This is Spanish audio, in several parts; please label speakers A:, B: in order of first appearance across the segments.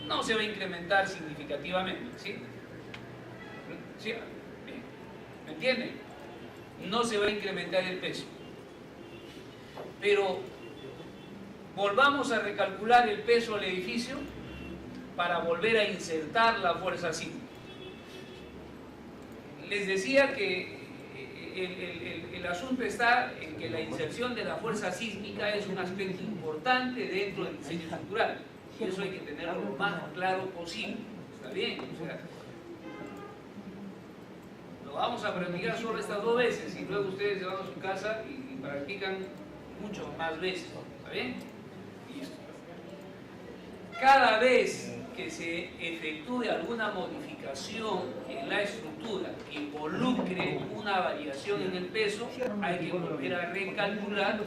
A: no se va a incrementar significativamente, ¿sí? ¿Sí? Bien. ¿Me entienden? No se va a incrementar el peso. Pero volvamos a recalcular el peso del edificio para volver a insertar la fuerza sísmica. Les decía que el asunto está en que la inserción de la fuerza sísmica es un aspecto importante dentro del diseño estructural. Y eso hay que tenerlo lo más claro posible. ¿Está bien? O sea, lo vamos a practicar solo estas 2 veces y luego ustedes se van a su casa y practican muchas más veces. ¿Está bien? Listo. Cada vez que se efectúe alguna modificación en la estructura que involucre una variación en el peso, hay que volver a recalcular la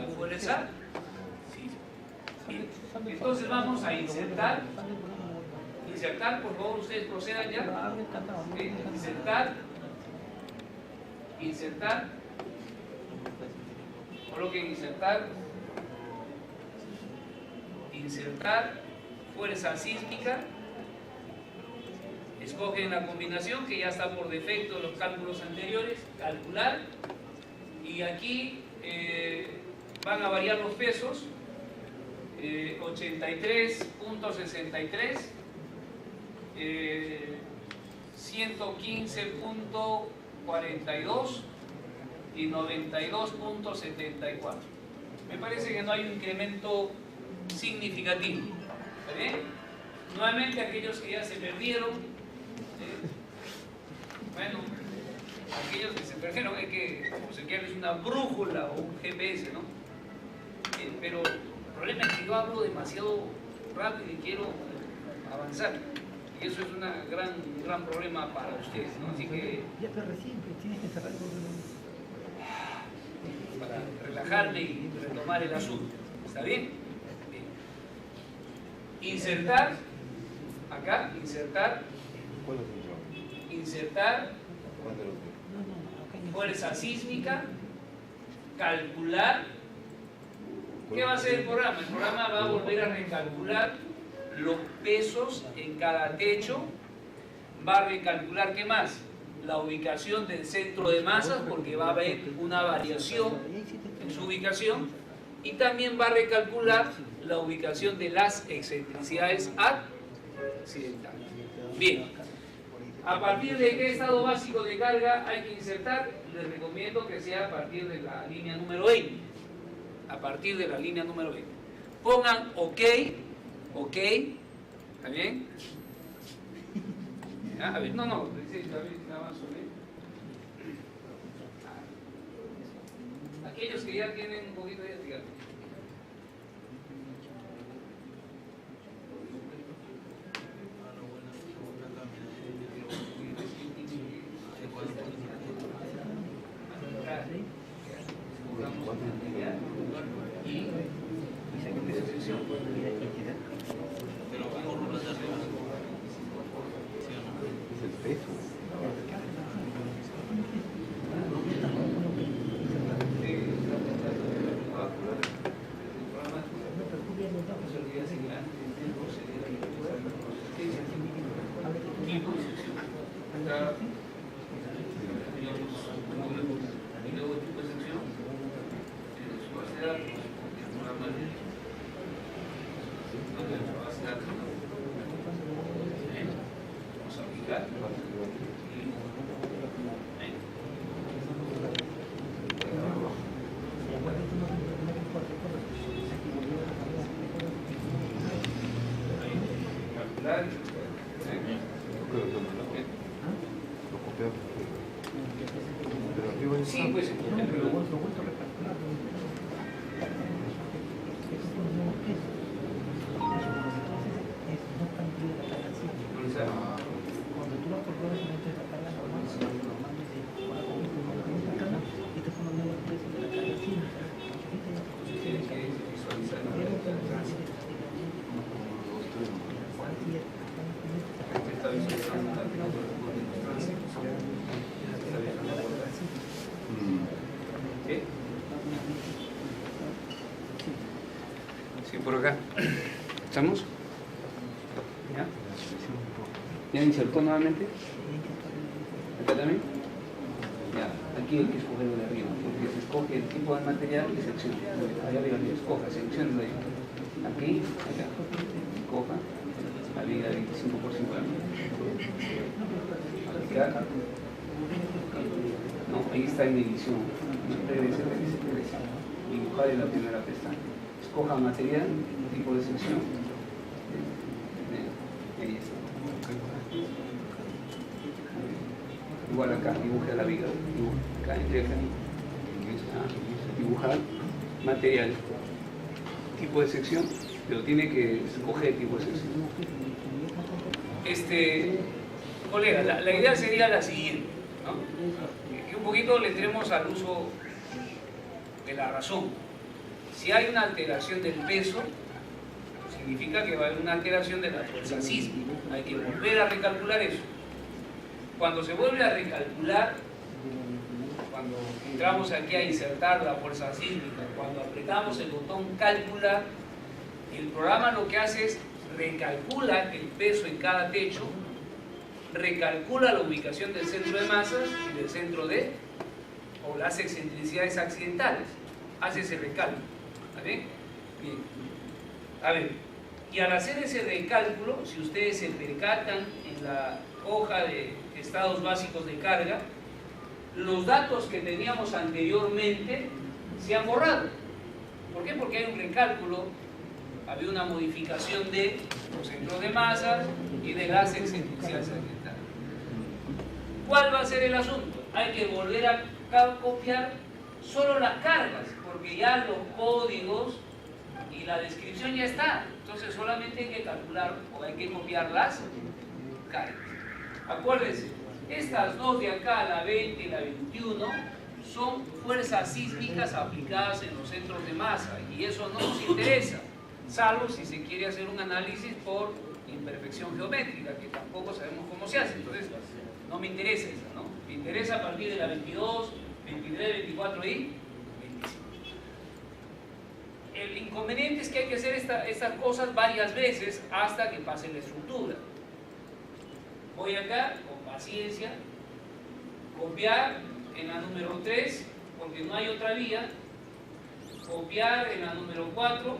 A: fuerza. Bien. Entonces vamos a insertar. Insertar, por favor, ustedes procedan ya. Insertar. Coloquen insertar fuerza sísmica. Escogen la combinación que ya está por defecto en los cálculos anteriores, calcular, y aquí van a variar los pesos, 83.63, 115.42 y 92.74. Me parece que no hay un incremento significativo. ¿Está bien? Nuevamente aquellos que ya se perdieron, bueno, aquellos que se perdieron hay que obsequiarles una brújula o un GPS, ¿no? Pero el problema es que yo hablo demasiado rápido y quiero avanzar. Y eso es un gran problema para ustedes, ¿no? Así que, para relajarme y retomar el asunto. ¿Está bien? Bien. Insertar, acá, insertar fuerza sísmica, calcular. ¿Qué va a hacer el programa? El programa va a volver a recalcular los pesos en cada techo, va a recalcular, ¿qué más? La ubicación del centro de masas, porque va a haber una variación en su ubicación, y también va a recalcular la ubicación de las excentricidades accidentales. Bien, a partir de qué estado básico de carga hay que insertar, les recomiendo que sea a partir de la línea número 20. A partir de la línea número 20. Pongan OK, ¿está bien? A ver, no, nada más sobre. Aquellos que ya tienen un poquito de digamos. Sí, pues, sí, por acá. ¿Estamos?
B: ¿Ya? ¿Ya insertó nuevamente? ¿Acá también? Ya, aquí hay que escoger de arriba, porque se escoge el tipo de material y sección. Allá arriba se escoja, selección de ahí. Aquí, acá. Escoja la viga 25 por 50. Aplicar. No, ahí está en edición. Regrese. Dibujar en la primera pestaña. Escoja material, tipo de sección. Ahí está. Igual acá, dibuje la viga. Acá, entre acá. Dibujar material, tipo de sección, pero tiene que escoger tipo de sección.
A: Colega, la idea sería la siguiente, ¿no? Que un poquito le entremos al uso de la razón. Si hay una alteración del peso, significa que va a haber una alteración de la fuerza sísmica. Hay que volver a recalcular eso. Cuando se vuelve a recalcular, cuando entramos aquí a insertar la fuerza sísmica, cuando apretamos el botón calcular, el programa lo que hace es recalcula el peso en cada techo, recalcula la ubicación del centro de masas y del centro de, o las excentricidades accidentales. Hace ese recálculo. ¿Está bien? Bien. A ver, y al hacer ese recálculo, si ustedes se percatan en la hoja de estados básicos de carga, los datos que teníamos anteriormente se han borrado. ¿Por qué? Porque hay un recálculo, había una modificación de los centros de masas y de las excentricidades accidentales. ¿Cuál va a ser el asunto? Hay que volver a copiar solo las cargas, porque ya los códigos y la descripción ya está. Entonces solamente hay que calcular o hay que copiar las cargas. Acuérdense, estas dos de acá, la 20 y la 21, son fuerzas sísmicas aplicadas en los centros de masa y eso no nos interesa, salvo si se quiere hacer un análisis por imperfección geométrica, que tampoco sabemos cómo se hace. Entonces no me interesa esa, ¿no? Me interesa a partir de la 22, 23, 24 y 25. El inconveniente es que hay que hacer estas cosas varias veces hasta que pase la estructura. Voy acá, con paciencia, copiar en la número 3, porque no hay otra vía, copiar en la número 4,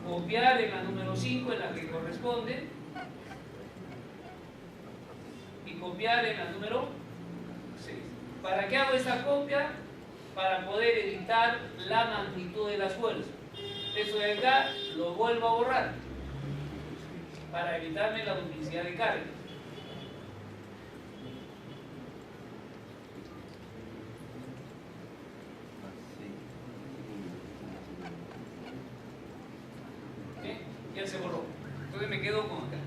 A: copiar en la número 5, en la que corresponde, y copiar en la número 6. ¿Para qué hago esta copia? Para poder editar la magnitud de las fuerzas. Esto de acá lo vuelvo a borrar para evitarme la duplicidad de carga. Ya se borró. Entonces me quedo con acá.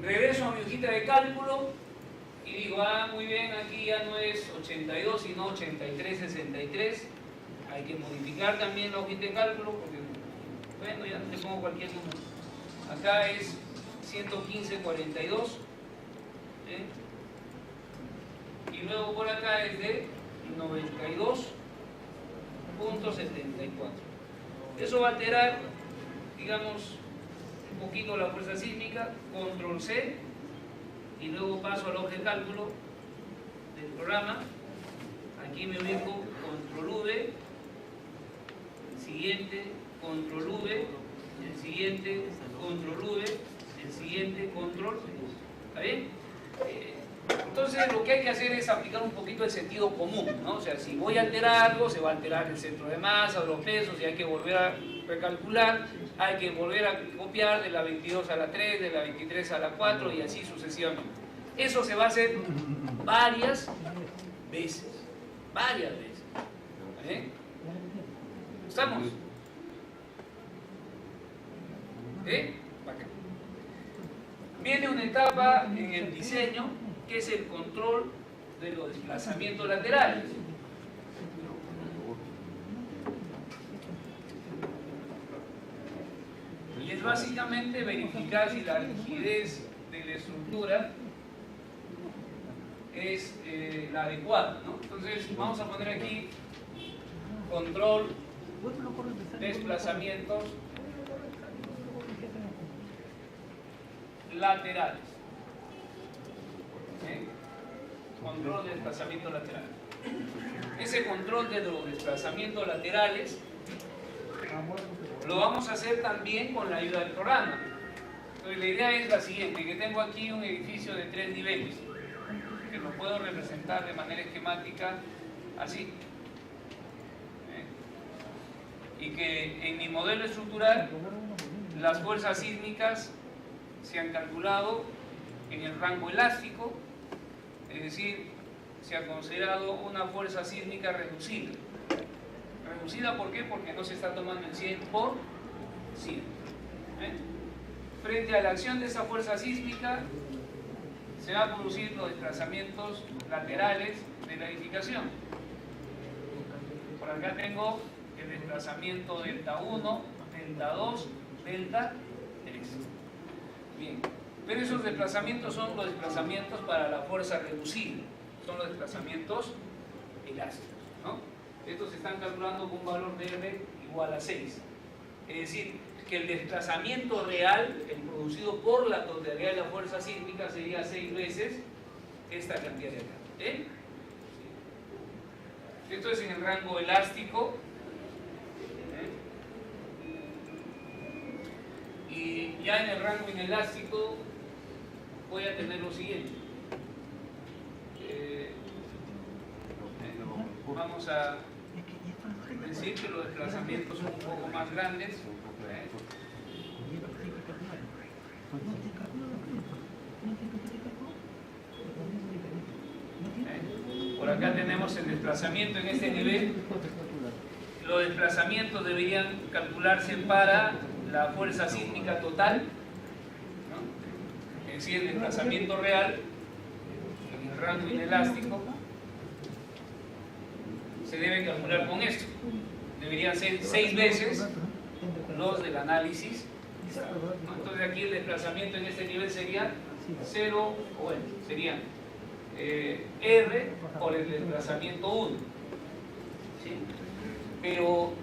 A: Regreso a mi hojita de cálculo y digo, muy bien, aquí ya no es 82 sino 8363. Hay que modificar también la hojita de cálculo porque, bueno, ya le pongo cualquier número. Acá es 11542. Y luego por acá es de 92.74. Eso va a alterar, digamos, un poquito la fuerza sísmica. Control C y luego paso a la hoja de cálculo del programa. Aquí me ubico, control V, el siguiente, control V, el siguiente, control V, el siguiente, control V. ¿Está bien? Entonces lo que hay que hacer es aplicar un poquito el sentido común, ¿no? O sea, si voy a alterar algo, se va a alterar el centro de masa, los pesos, y hay que volver a recalcular, hay que volver a copiar de la 22 a la 3, de la 23 a la 4 y así sucesivamente. Eso se va a hacer varias veces. Varias veces. ¿Estamos? Viene una etapa en el diseño que es el control de los desplazamientos laterales. Y es básicamente verificar si la rigidez de la estructura es la adecuada, ¿no? Entonces vamos a poner aquí control desplazamientos laterales. Control de desplazamiento lateral. Ese control de los desplazamientos laterales lo vamos a hacer también con la ayuda del programa. Entonces, la idea es la siguiente, que tengo aquí un edificio de 3 niveles, que lo puedo representar de manera esquemática así. Y que en mi modelo estructural las fuerzas sísmicas se han calculado en el rango elástico, es decir, se ha considerado una fuerza sísmica reducida. ¿Reducida por qué? Porque no se está tomando el 100 por 100. Frente a la acción de esa fuerza sísmica, se van a producir los desplazamientos laterales de la edificación. Por acá tengo el desplazamiento delta 1, delta 2, delta 3. Bien, pero esos desplazamientos son los desplazamientos para la fuerza reducida, son los desplazamientos elásticos, ¿no? Estos se están calculando con un valor de R igual a 6. Es decir, que el desplazamiento real, el producido por la totalidad de la fuerza sísmica, sería 6 veces esta cantidad de acá. Esto es en el rango elástico. Y ya en el rango inelástico voy a tener lo siguiente. Vamos a decir que los desplazamientos son un poco más grandes. Por acá tenemos el desplazamiento en este nivel. Los desplazamientos deberían calcularse para la fuerza sísmica total, ¿no? Es decir, el desplazamiento real en el rango inelástico se debe calcular con esto. Deberían ser 6 veces los del análisis. Entonces aquí el desplazamiento en este nivel sería 0, o bueno, sería R por el desplazamiento 1. ¿Sí? Pero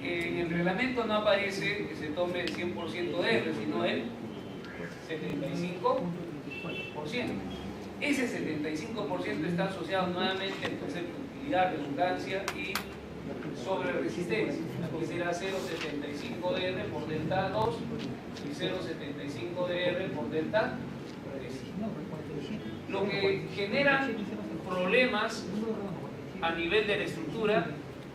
A: en el reglamento no aparece que se tome el 100% de R, sino el 75%. Ese 75% está asociado nuevamente al concepto de utilidad, redundancia y sobre resistencia. Aquí será 0,75 de R por delta 2 y 0,75 de R por delta 3. Lo que genera problemas a nivel de la estructura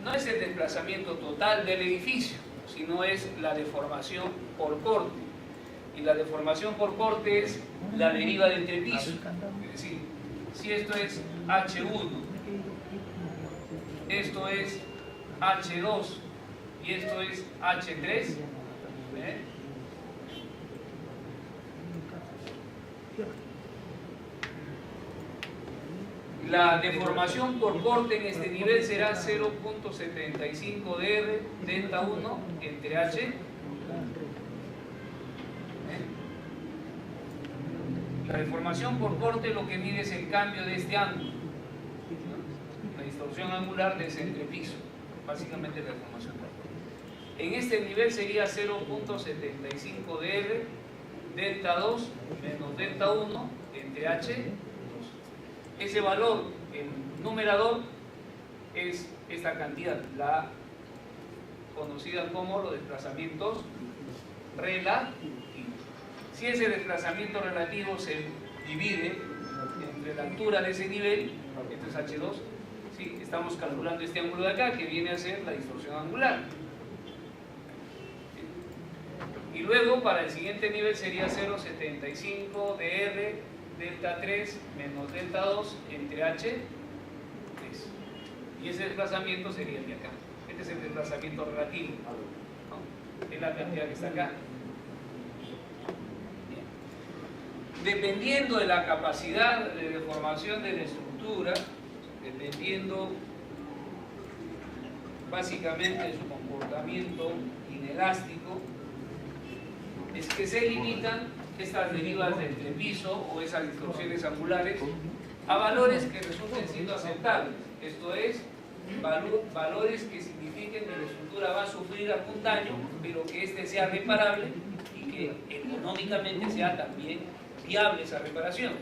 A: no es el desplazamiento total del edificio, sino es la deformación por corte. Y la deformación por corte es la deriva de entrepiso. Es decir, si esto es H1, esto es H2 y esto es H3, la deformación por corte en este nivel será 0,75 de R delta 1 entre H. La deformación por corte lo que mide es el cambio de este ángulo, la distorsión angular de ese entrepiso, básicamente la deformación por corte. En este nivel sería 0,75 de R delta 2 menos delta 1 entre H. Ese valor, el numerador, es esta cantidad, la conocida como los desplazamientos relativos. Si ese desplazamiento relativo se divide entre la altura de ese nivel, esto es H2, ¿sí? Estamos calculando este ángulo de acá, que viene a ser la distorsión angular. Y luego, para el siguiente nivel sería 0,75 de R delta 3 menos delta 2 entre H3. Y ese desplazamiento sería el de acá. Este es el desplazamiento relativo, ¿no? Es la cantidad que está acá. Bien. Dependiendo de la capacidad de deformación de la estructura, dependiendo básicamente de su comportamiento inelástico, es que se limitan estas derivas de entrepiso o esas distorsiones angulares a valores que resulten siendo aceptables. Esto es, valores que signifiquen que la estructura va a sufrir algún daño, pero que éste sea reparable y que que económicamente sea también viable esa reparación.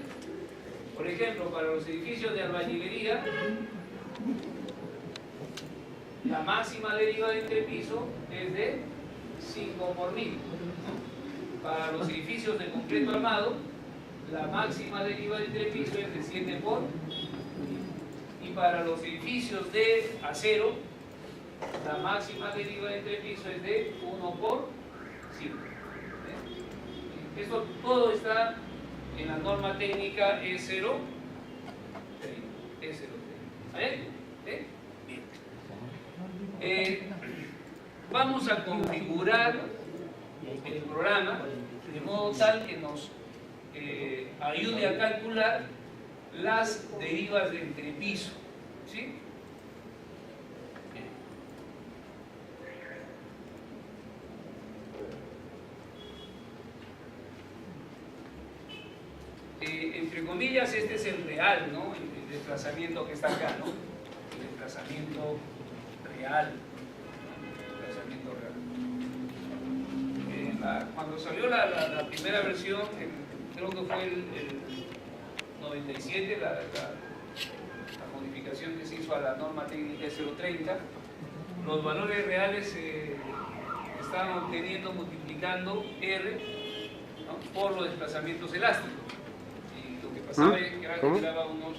A: Por ejemplo, para los edificios de albañilería, la máxima deriva de entrepiso es de 5 por 1000. Para los edificios de concreto armado, la máxima deriva de entrepiso es de 7 por 1000. Y para los edificios de acero, la máxima deriva de entrepiso es de 1 por 5. Esto todo está en la norma técnica E0. ¿Vale? Bien. Vamos a configurar el programa de modo tal que nos ayude a calcular las derivas de entrepiso. ¿Sí? Entre comillas, este es el real, ¿no? El desplazamiento que está acá, ¿no? El desplazamiento real. Cuando salió la primera versión, creo que fue el 97, la modificación que se hizo a la norma técnica 030, los valores reales se estaban obteniendo multiplicando R, ¿no?, por los desplazamientos elásticos. Y lo que pasaba es que generaba unos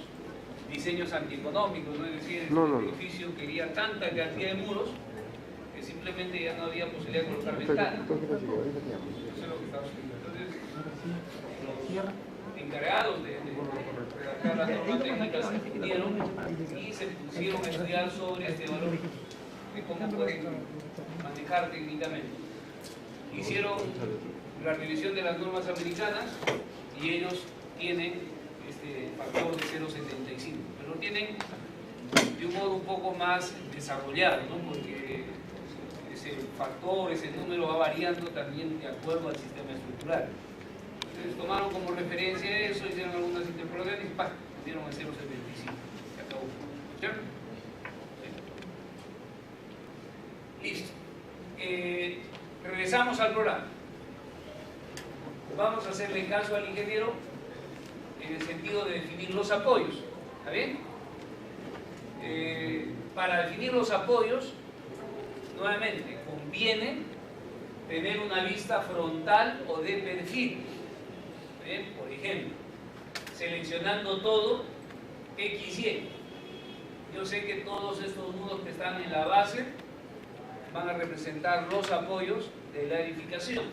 A: diseños antieconómicos, ¿no? Es decir, el edificio quería tanta cantidad de muros que simplemente ya no había posibilidad de colocar ventanas. Eso es lo que estaba sucediendo. Entonces, los encargados de redactar las normas técnicas se dividieron y se pusieron a estudiar sobre este valor de cómo pueden manejar técnicamente. Hicieron la revisión de las normas americanas y ellos tienen este factor de 0,75, pero lo tienen de un modo un poco más desarrollado, ¿no? Porque ese factor, ese número va variando también de acuerdo al sistema estructural. Entonces tomaron como referencia eso, hicieron algunas interpolaciones y ¡pam!, dieron el 0,75. Se acabó. ¿Cierto? Sí. Listo. Regresamos al programa. Vamos a hacerle caso al ingeniero en el sentido de definir los apoyos. ¿Está bien? Para definir los apoyos, nuevamente, conviene tener una vista frontal o de perfil. ¿Bien? Por ejemplo, seleccionando todo X, Y. Yo sé que todos estos nudos que están en la base van a representar los apoyos de la edificación.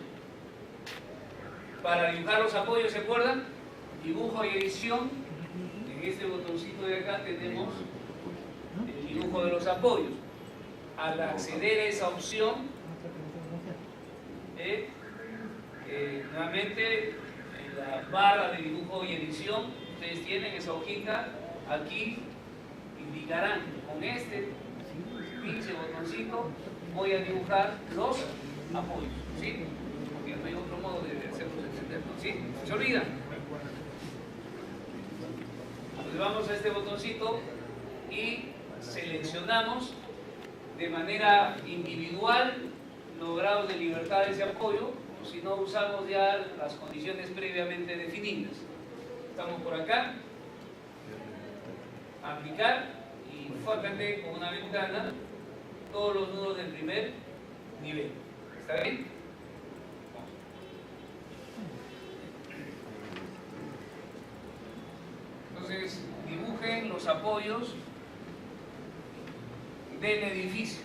A: Para dibujar los apoyos, ¿se acuerdan? Dibujo y edición. En este botoncito de acá tenemos el dibujo de los apoyos. Al acceder a esa opción, nuevamente en la barra de dibujo y edición, ustedes tienen esa hojita aquí, indicarán con este pinche botoncito voy a dibujar los apoyos, ¿sí? Porque no hay otro modo de hacerlos entender, ¿no? ¿Sí? ¿Se olvidan? Entonces vamos a este botoncito y seleccionamos de manera individual los grados de libertad de ese apoyo, o si no usamos ya las condiciones previamente definidas. Estamos por acá, aplicar y fíjate con una ventana todos los nudos del primer nivel. ¿Está bien? Entonces dibujen los apoyos del edificio.